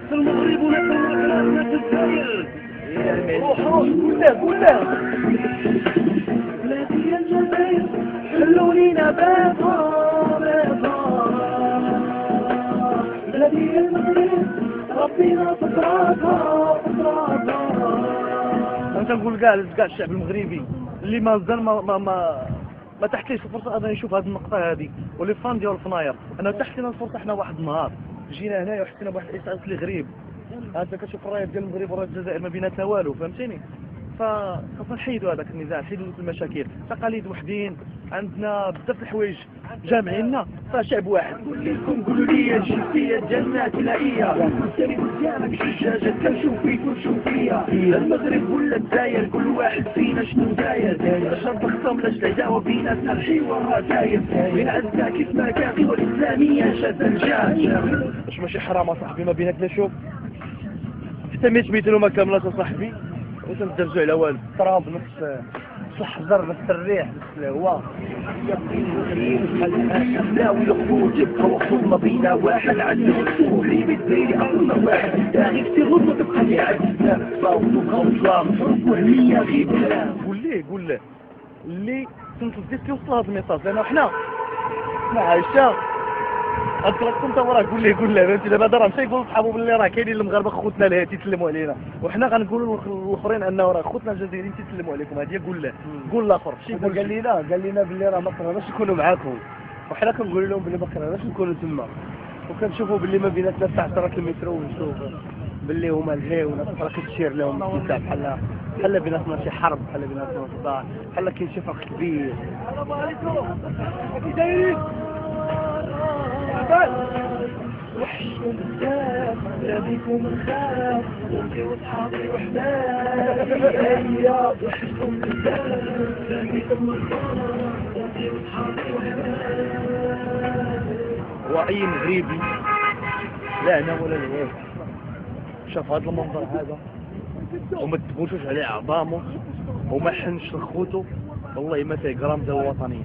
في المغرب وناس الجزائر. روح قول له بلادي يا الجزائر حلوا لينا بابها بلادي يا المغرب ربنا فطراتها. انت نقول كاع الشعب المغربي اللي مازال ما تحتيش الفرصه انه يشوف هذه النقطه هذه ولي فان ديال الفناير. انا تحت لنا الفرصه حنا واحد النهار جينا هنايا وحسينا بواحد الاحساس اللي غريب. انت كتشوف الرايه ديال المغرب ورايه الجزائر ما بيناتها والو، فهمتيني؟ فخاصنا نحيدوا هذاك النزاع، نحيدوا المشاكل، تقاليد وحدين، عندنا بزاف الحوايج جامعيننا فشعب واحد. قولوا لي الجنسية جنات الهيئة سالي قدامك حجاجة كنشوف فيك ونشوف فيا. المغرب ولا الجزائر كل واحد فينا شنو داير؟ شرط الخصم لاش العداوة بيناتنا الحوار داير. بين عندنا كيف ما كاقي والإسلامية شاد الجاج. واش ماشي حرام اصاحبي ما بيناتنا؟ شوف حتى 100 متر وما كاملاش اصاحبي واش ندرجو على والو. تراب نفس الحجر نفس الريح نفس الهواء. لا والخروج يبقى وصول ما بينا واحد عنده مسؤول اللي بتبيني اصلا واحد داغي في غربة تبقى لي عاد صوت وغوصلة وهمية غيب. قول له اللي تنتظر يوصل هذا الميساج لان حنا عايشة غتلقى انت وراه. قول له فهمتي؟ دابا راه مشى يقول لصحابو باللي راه كاينين المغاربه خوتنا اللي تيسلموا علينا، وحنا غنقولوا للاخرين انه راه خوتنا الجزائريين تيسلموا عليكم. هذه قول الاخر شي قال لنا باللي راه ما كرهناش نكونوا معاكم، وحنا كنقولوا لهم باللي ما كرهناش نكونوا تما، وكنشوفوا باللي ما بيناتنا تاع 10 كيلومتر ونشوف باللي هما لهي وناس اخرى كتشير لهم الكتاب بحال بيناتنا شي حرب، بحال بيناتنا صداع، بحال كاين شي فرق كبير. السلام عليكم كي دايرين؟ وحشكم بزاف بلاديكم نخاف ولدي وصحابي وحداي. وحشكم بزاف بلاديكم نخاف ولدي وصحابي وحداي. وعي مغربي لا هنا ولا لهيه شاف هذا المنظر هذا وما تبوشوش عليه عظامه وما حنش لخوته، والله ما فيه غرام ديال الوطنيه.